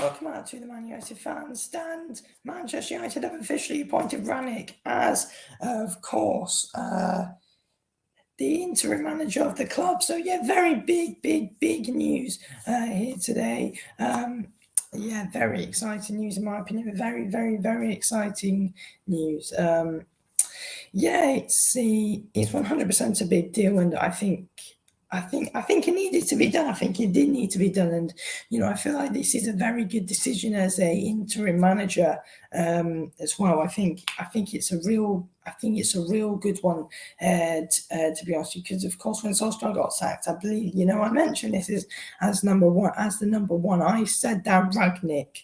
Welcome out to the Man United fans stand. Manchester United have officially appointed Rangnick as, of course, the interim manager of the club. So yeah, very big news here today. Yeah, very exciting news in my opinion. Very exciting news. Yeah, it's 100% a big deal, and I think it needed to be done. I think it did need to be done, and I feel like this is a very good decision as a interim manager as well. I think it's a real good one. To be honest, because of course when Solskjaer got sacked, I believe I mentioned this as the number one. I said that Rangnick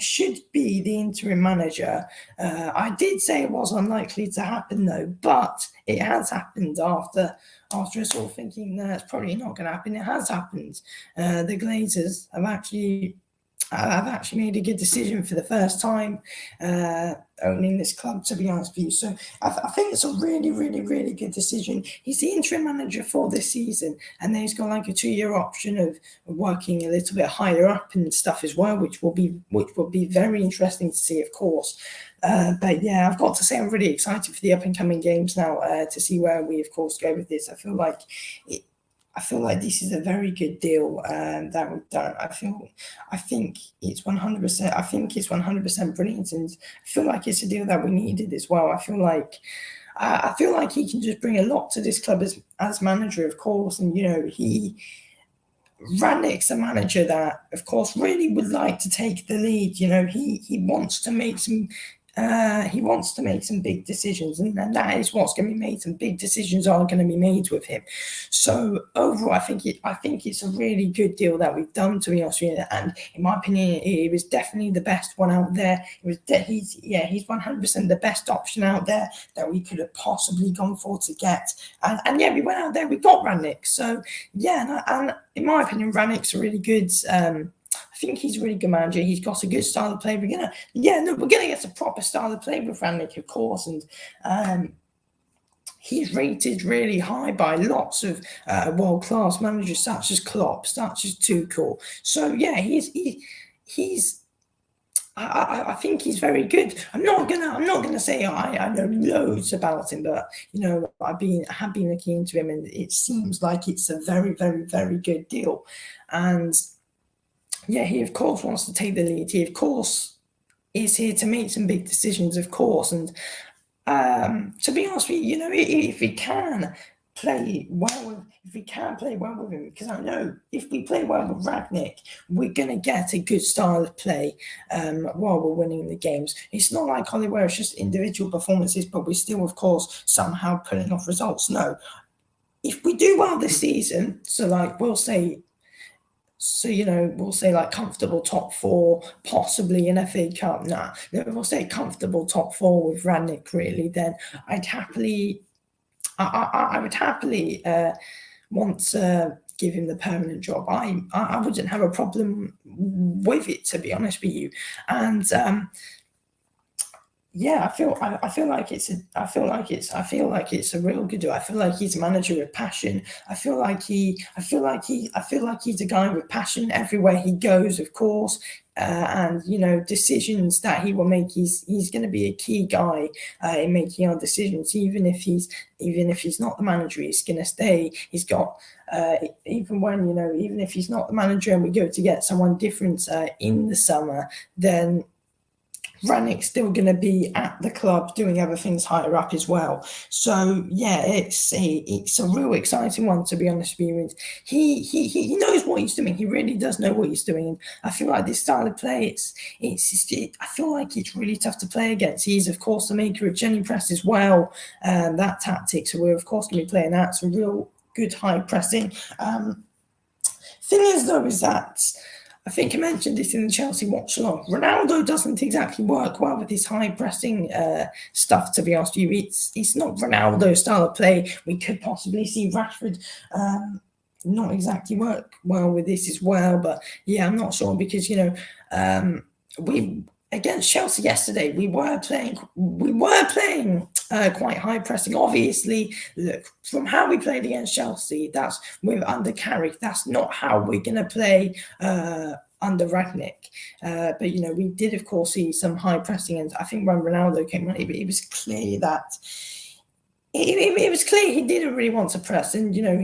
should be the interim manager. I did say it was unlikely to happen though, but it has happened after us all thinking that it's probably not going to happen. It has happened. The Glazers have actually made a good decision for the first time owning this club, to be honest with you. So I think it's a really good decision. He's the interim manager for this season, and then he's got like a 2-year option of working a little bit higher up and stuff as well, which will be very interesting to see, of course. But yeah, I've got to say I'm really excited for the up and coming games now to see where we, of course, go with this. I feel like this is a very good deal that we've done. I think it's 100%. I think it's 100% brilliant, and I feel like it's a deal that we needed as well. I feel like he can just bring a lot to this club as manager, of course, and Rangnick's a manager that, of course, really would like to take the lead. He wants to make some. He wants to make some big decisions, and that is what's going to be made. Some big decisions are going to be made with him. So overall, I think it's a really good deal that we've done, to be honest with you. And in my opinion, it was definitely the best one out there. He's 100% the best option out there that we could have possibly gone for to get. And yeah, we went out there, we got Rangnick. So yeah, and in my opinion, Rangnick's a really good. I think he's a really good manager. He's got a good style of play. We're gonna get a proper style of play with Rangnick, of course, and he's rated really high by lots of world-class managers such as Klopp, such as Tuchel. So yeah, I think he's very good. I'm not gonna say I know loads about him, but I have been looking into him, and it seems like it's a very good deal, and. Yeah, he of course wants to take the lead. He of course is here to make some big decisions, of course. And to be honest with you, if we can play well with him, because I know if we play well with Rangnick, we're going to get a good style of play while we're winning the games. It's not like Holly where it's just individual performances, but we're still, of course, somehow pulling off results. No, if we do well this season, we'll say like comfortable top 4, possibly an FA Cup. We'll say comfortable top 4 with Rangnick. Really, then I would happily want to give him the permanent job. I wouldn't have a problem with it, to be honest with you. And yeah, I feel like it's a real good deal. I feel like he's a manager with passion. I feel like he's a guy with passion everywhere he goes, of course. And decisions that he will make, he's going to be a key guy in making our decisions. Even if he's not the manager, he's going to stay. He's got even if he's not the manager and we go to get someone different in the summer, then Rangnick's still going to be at the club doing other things higher up as well. So yeah, it's a real exciting one, to be honest with you. He knows what he's doing. He really does know what he's doing. I feel like this style of play, I feel like it's really tough to play against. He's of course the maker of Jenny press as well. That tactic, so we're of course going to be playing that. Some real good high pressing. Thing is though, is that. I think I mentioned this in the Chelsea watch along. Ronaldo doesn't exactly work well with his high pressing stuff, to be honest with you. It's not Ronaldo's style of play. We could possibly see Rashford not exactly work well with this as well. But yeah, I'm not sure because, we against Chelsea yesterday, we were playing quite high pressing. Obviously, look, from how we played against Chelsea, that's with under Carrick. That's not how we're going to play under Rangnick. But we did of course see some high pressing, and I think when Ronaldo came on, it was clear that it was clear he didn't really want to press, and he never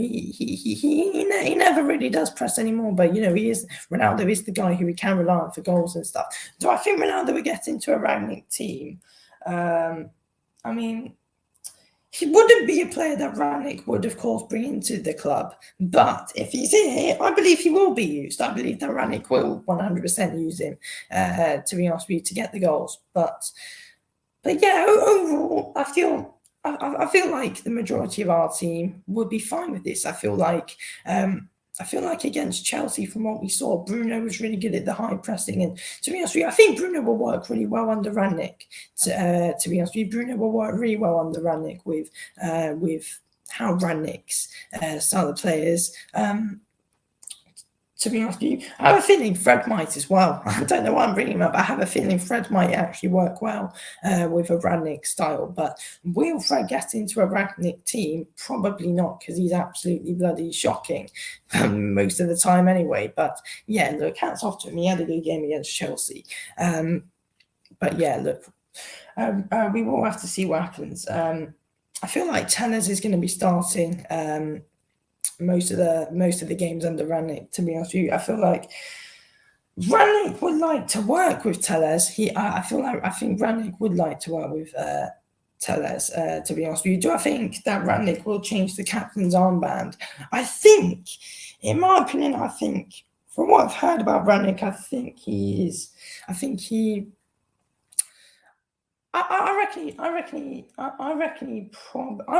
really does press anymore. But Ronaldo is the guy who we can rely on for goals and stuff. Do I think Ronaldo would get into a Rangnick team? I mean, he wouldn't be a player that Rangnick would, of course, bring into the club. But if he's here, I believe he will be used. I believe that Rangnick will 100% use him, to be honest with you, to get the goals. But yeah, overall, I feel like the majority of our team would be fine with this. I feel like against Chelsea, from what we saw, Bruno was really good at the high pressing. And to be honest with you, I think Bruno will work really well under Rangnick. To be honest with you, Bruno will work really well under Rangnick with how Rangnick's style of players. To be honest with you, I have a feeling Fred might as well. I don't know why I'm bringing him up. I have a feeling Fred might actually work well with a Rangnick style. But will Fred get into a Rangnick team? Probably not, because he's absolutely bloody shocking most of the time anyway. But yeah, look, hats off to him. He had a good game against Chelsea. But yeah, look, we will have to see what happens. I feel like Tellers is going to be starting most of the games under Rangnick. To be honest with you, I feel like Rangnick would like to work with Tellez. I think Rangnick would like to work with Tellez. To be honest with you, do I think that Rangnick will change the captain's armband? I think, in my opinion, from what I've heard about Rangnick, I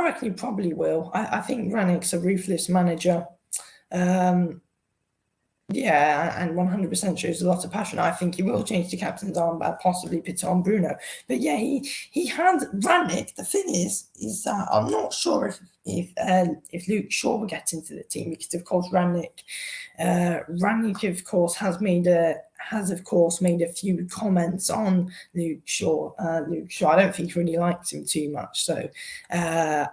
reckon he probably will. I think Rangnick's a ruthless manager. Yeah, and 100% shows a lot of passion. I think he will change the captain's armband, possibly put it on Bruno. But yeah, he had Rangnick. The thing is I'm not sure if Luke Shaw will get into the team, because of course Rangnick of course has made a few comments on Luke Shaw. I don't think he really likes him too much. So I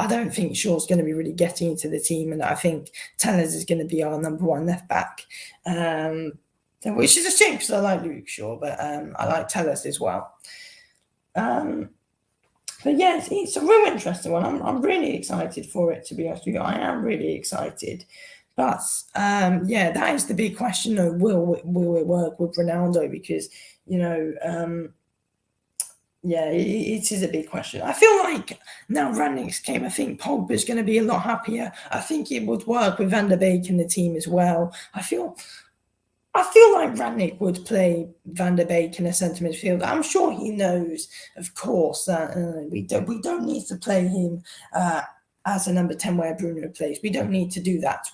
don't think Shaw's going to be really getting into the team, and I think Tellez is going to be our number one left back, which is a shame because I like Luke Shaw, but I like Tellez as well. But yeah, it's a real interesting one. I'm really excited for it, to be honest with you. I am really excited. But yeah, that is the big question though. Will it work with Ronaldo? Because yeah, it is a big question. I feel like now Rangnick's came, I think Pogba's going to be a lot happier. I think it would work with Van der Beek in the team as well. I feel like Rangnick would play Van der Beek in a centre midfield. I'm sure he knows, of course, that we don't need to play him as a number 10 where Bruno plays. We don't need to do that.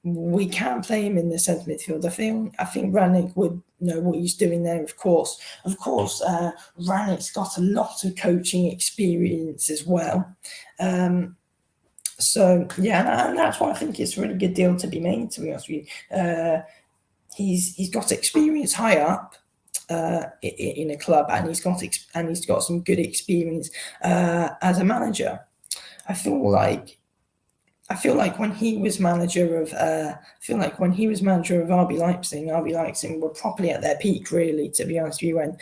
We can play him in the centre midfield. I think Rangnick would know what he's doing there. Of course, Rangnick's got a lot of coaching experience as well. So yeah, and that's why I think it's a really good deal to be made. To be honest with you, he's got experience high up in a club, and he's got some good experience as a manager. I feel like when he was manager of RB Leipzig were properly at their peak, really, to be honest with you, when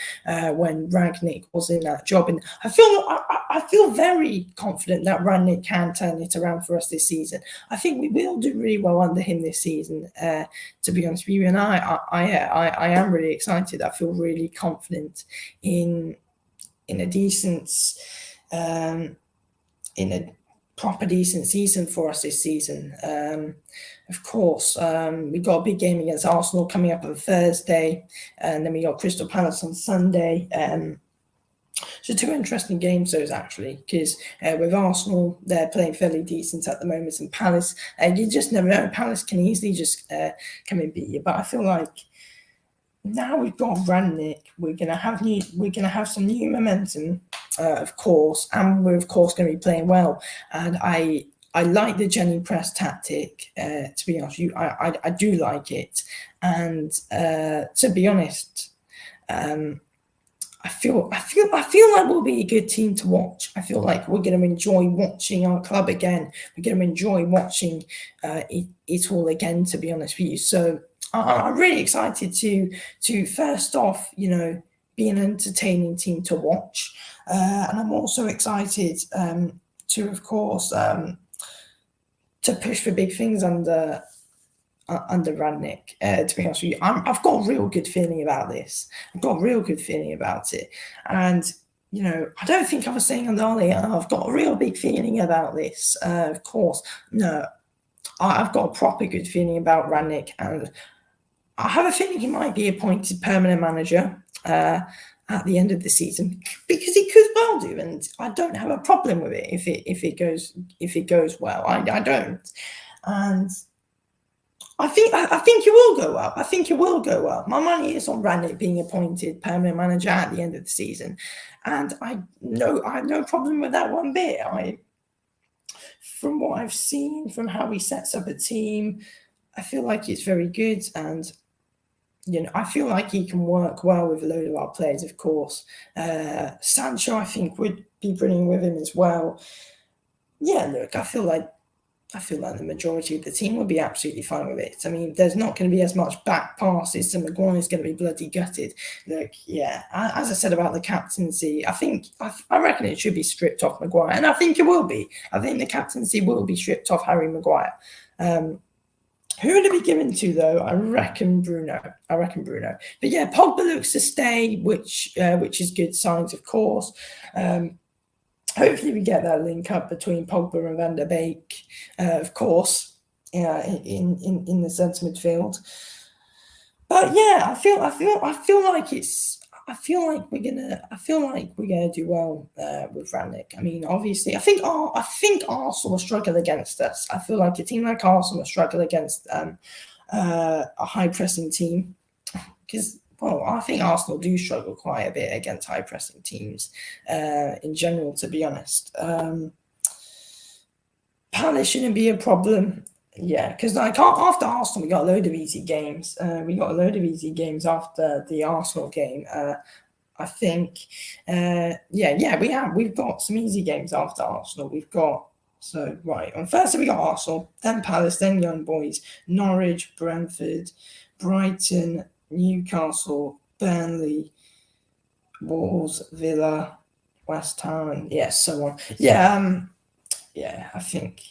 Rangnick was in that job. And I feel very confident that Rangnick can turn it around for us this season. I think we will do really well under him this season, to be honest with you. And I am really excited. I feel really confident in a decent proper decent season for us this season. Of course, we got a big game against Arsenal coming up on Thursday, and then we got Crystal Palace on Sunday. So two interesting games those, actually, because with Arsenal, they're playing fairly decent at the moment, and Palace, you just never know. Palace can easily just come and beat you. But I feel like now we've got Rangnick, we're gonna have some new momentum, of course, and we're of course going to be playing well. And I like the Jenny press tactic. To be honest with you, I do like it. And to be honest, I feel like we'll be a good team to watch. I feel like we're going to enjoy watching our club again. We're going to enjoy watching it all again, to be honest with you. So I'm really excited to first off, be an entertaining team to watch, and I'm also excited to, of course, to push for big things under Rangnick. To be honest with you, I've got a real good feeling about this. I've got a real good feeling about it, and I don't think I was saying earlier. I've got a real big feeling about this. Of course, no, I've got a proper good feeling about Rangnick, and I have a feeling he might be appointed permanent manager at the end of the season because he could well do, and I don't have a problem with it if it goes well. I don't, and I think it will go well. I think it will go well. My money is on Rangnick being appointed permanent manager at the end of the season, and I have no problem with that one bit. From what I've seen, from how he sets up a team, I feel like it's very good, and I feel like he can work well with a load of our players. Of course, Sancho, I think, would be brilliant with him as well. Yeah, look, I feel like the majority of the team will be absolutely fine with it. I mean, there's not going to be as much back passes, so Maguire's going to be bloody gutted. Look, yeah, as I said about the captaincy, I reckon it should be stripped off Maguire, and I think it will be. I think the captaincy will be stripped off Harry Maguire. Who would it be given to, though? I reckon Bruno. But yeah, Pogba looks to stay, which is good signs, of course. Hopefully we get that link up between Pogba and Van der Beek, of course, in the centre midfield. But yeah, I feel like we're gonna do well with Rangnick. I mean, obviously, I think Arsenal will struggle against us. I feel like a team like Arsenal will struggle against a high pressing team because. Well, I think Arsenal do struggle quite a bit against high-pressing teams in general, to be honest. Palace shouldn't be a problem. Yeah, because after Arsenal, we got a load of easy games. We got a load of easy games after the Arsenal game. I think, we've got some easy games after Arsenal. On Thursday we got Arsenal, then Palace, then Young Boys, Norwich, Brentford, Brighton, Newcastle, Burnley, Wolves, Villa, West Ham, and so on. I think.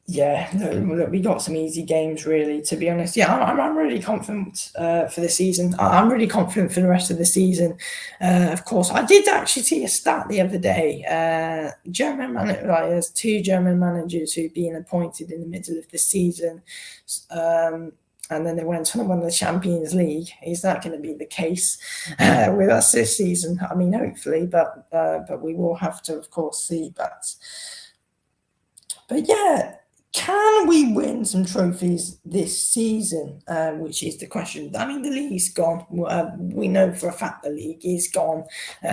Look, we got some easy games, really, to be honest. Yeah, I'm really confident for the season. I'm really confident for the rest of the season. Of course, I did actually see a stat the other day. There's 2 German managers who've been appointed in the middle of the season. And then they went on and won the Champions League. Is that going to be the case with us this season? I mean, hopefully, but we will have to, of course, see. But yeah, can we win some trophies this season? Which is the question. I mean, the league's gone. We know for a fact the league is gone. We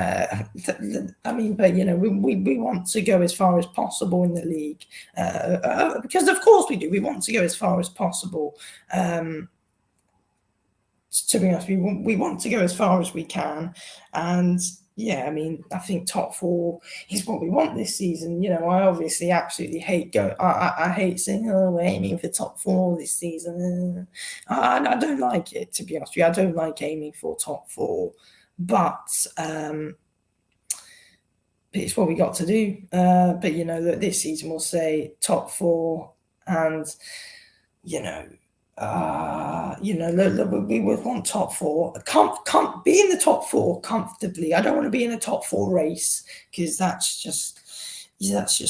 want to go as far as possible in the league because, of course, we do. We want to go as far as possible. To be honest, we want to go as far as we can, and. Yeah, I mean, I think top 4 is what we want this season. I obviously absolutely hate I hate saying, we're aiming for top 4 this season. I don't like it, to be honest with you. I don't like aiming for top 4, but it's what we got to do. But look, this season we'll say top 4, and look, we would want top 4. Can't be in the top 4 comfortably. I don't want to be in a top 4 race because that's just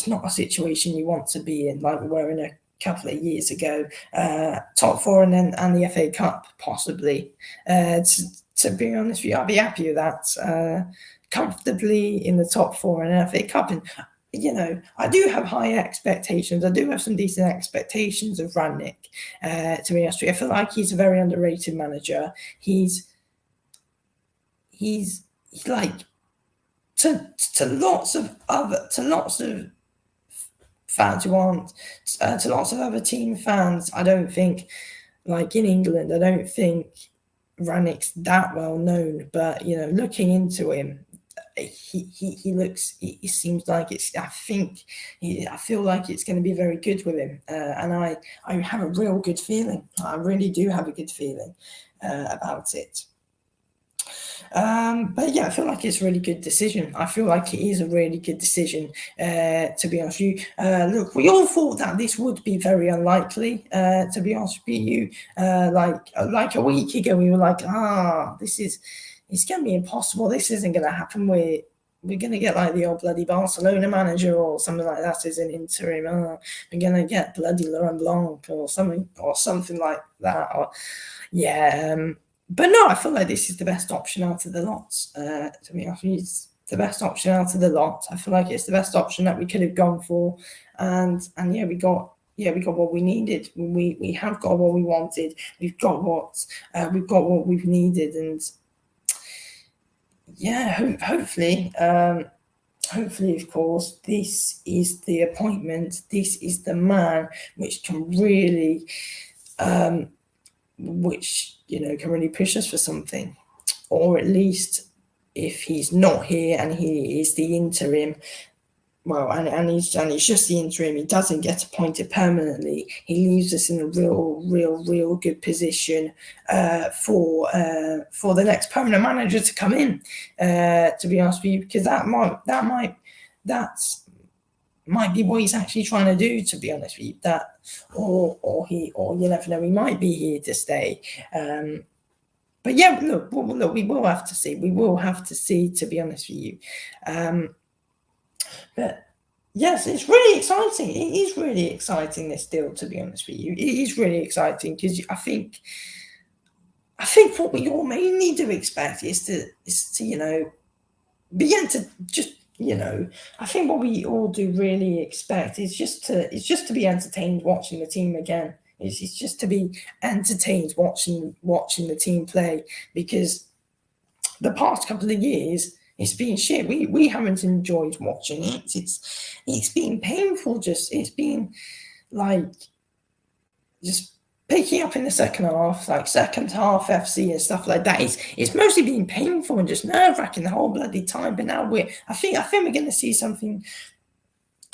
not a situation you want to be in, like we were in a couple of years ago. Top 4 and the FA Cup possibly. To be honest with you, I'd be happy with that. Comfortably in the top 4 and FA Cup. And I do have high expectations. I do have some decent expectations of Rangnick. To be honest with you, I feel like he's a very underrated manager. He's like to lots of fans who aren't to lots of other team fans. I don't think, like in England, I don't think Rangnick's that well known. But looking into him, he looks. It seems like it's. I feel like it's going to be very good with him, and I have a real good feeling. I really do have a good feeling about it. But yeah, I feel like it's a really good decision. I feel like it is a really good decision, to be honest with you. Look, we all thought that this would be very unlikely, to be honest with you. Like a week ago, we were like, it's going to be impossible. This isn't going to happen. We're going to get like the old bloody Barcelona manager or something like that as an interim. We're going to get bloody Laurent Blanc or something like that. But no, I feel like this is the best option out of the lot. To be honest, it's the best option out of the lot. I feel like it's the best option that we could have gone for, and yeah, we got what we needed. We have got what we wanted. We've got what we've needed, and yeah, hopefully, of course, this is the appointment. This is the man which can really, can really push us for something, or at least if he's not here and he is the interim. Well, and he's just the interim. He doesn't get appointed permanently. He leaves us in a real good position for the next permanent manager to come in. To be honest with you, because that might be what he's actually trying to do. To be honest with you, or you never know, he might be here to stay. But yeah, look, we will have to see. We will have to see. To be honest with you. But yes, it's really exciting. It is really exciting, this deal, to be honest with you. It is really exciting because I think what we all mainly do expect is to begin to just, I think what we all do really expect is just to be entertained watching the team again. It's just to be entertained watching the team play, because the past couple of years, it's been shit. We haven't enjoyed watching it. It's been painful. It's been like just picking up in the second half, like second half FC and stuff like that. It's mostly been painful and just nerve-wracking the whole bloody time. But now I think we're going to see something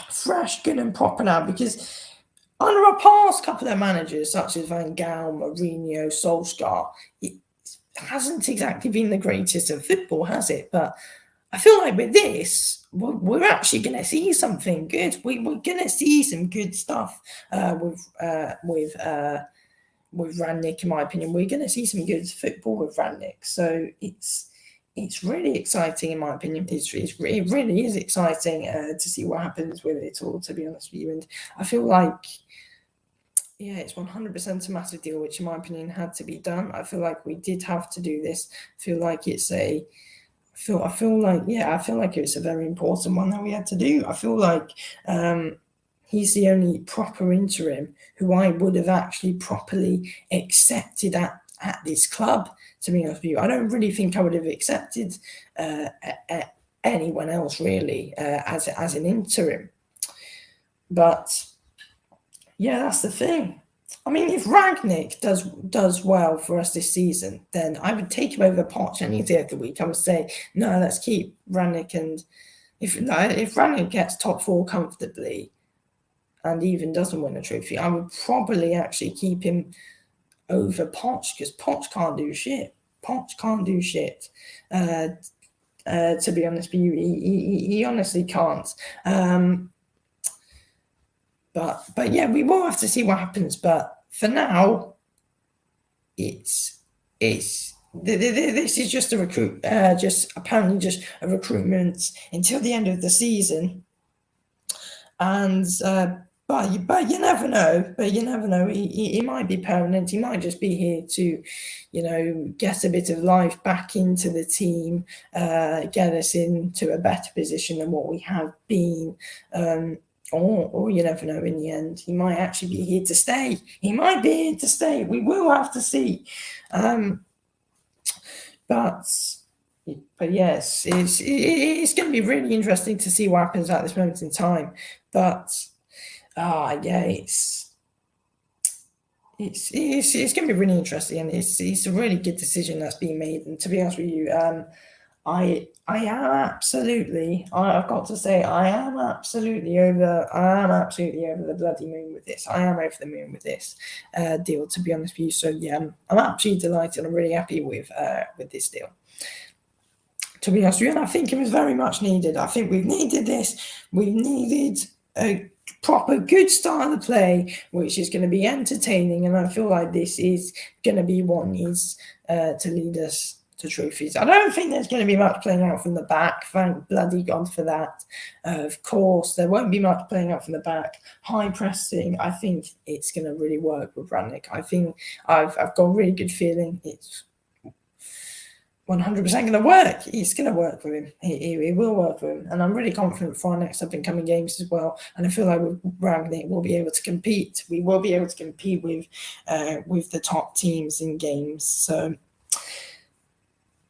fresh, good and proper now, because under our past couple of managers, such as Van Gaal, Mourinho, Solskjaer, it hasn't exactly been the greatest of football, has it? But I feel like with this, we're actually going to see something good. We're going to see some good stuff with Rangnick, in my opinion. We're going to see some good football with Rangnick. So it's really exciting, in my opinion. It really is exciting to see what happens with it all, to be honest with you. And I feel like, yeah, it's 100% a massive deal, which in my opinion had to be done. I feel like we did have to do this. I feel like it's a very important one that we had to do. I feel like he's the only proper interim who I would have actually properly accepted at this club, to be honest with you. I don't really think I would have accepted anyone else really as an interim. But yeah, that's the thing. I mean, if Rangnick does well for us this season, then I would take him over Poch any day of the week. I would say, no, let's keep Rangnick. And if Rangnick gets top 4 comfortably and even doesn't win a trophy, I would probably actually keep him over Poch, because Poch can't do shit. Poch can't do shit. To be honest with you, he honestly can't. But yeah, we will have to see what happens. But for now, this is just apparently just a recruitment until the end of the season. And but you never know. He might be permanent. He might just be here to, get a bit of life back into the team, get us into a better position than what we have been. Or you never know, in the end, he might actually be here to stay. He might be here to stay. We will have to see. But yes, it's going to be really interesting to see what happens at this moment in time. But yeah, it's going to be really interesting, and it's a really good decision that's being made. And to be honest with you, am absolutely. I've got to say, I am absolutely over the bloody moon with this. I am over the moon with this deal, to be honest with you. So yeah, I'm absolutely delighted. I'm really happy with this deal, to be honest with you. And I think it was very much needed. I think we've needed this. We've needed a proper good style of play, which is going to be entertaining. And I feel like this is going to be what needs to lead us to trophies. I don't think there's going to be much playing out from the back. Thank bloody God for that. Of course, there won't be much playing out from the back. High pressing, I think it's going to really work with Rangnick. I think I've got a really good feeling it's 100% going to work. It's going to work with him. It will work with him. And I'm really confident for our next up and coming games as well. And I feel like with Rangnick, we'll be able to compete. We will be able to compete with the top teams in games. So,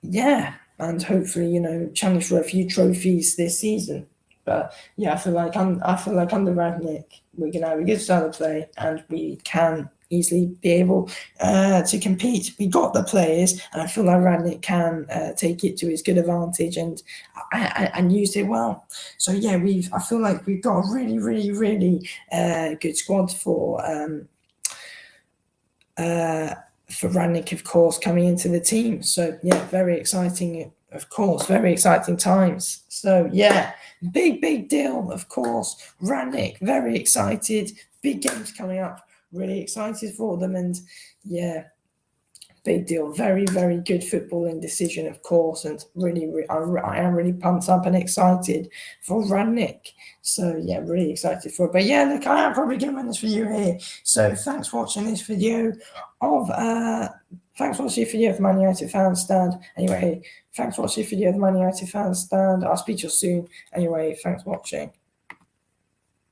yeah. And hopefully, challenge for a few trophies this season. But yeah, I feel like under Rangnick, we're going to have a good style of play and we can easily be able to compete. We got the players, and I feel like Rangnick can take it to his good advantage and use it well. So yeah, I feel like we've got a really, really, really good squad for Rangnick, of course, coming into the team. So yeah, very exciting. Of course, very exciting times. So yeah, big deal. Of course, Rangnick, very excited. Big games coming up. Really excited for them, and yeah, big deal. Very, very good footballing decision, of course, and I am really pumped up and excited for Rangnick. So yeah, really excited for it. But yeah, look, I am probably going to win this video here. So thanks for watching this video of thanks for watching this video of the Man United fan stand. Anyway, thanks for watching this video of the Man United fan stand. I'll speak to you soon. Anyway, thanks for watching.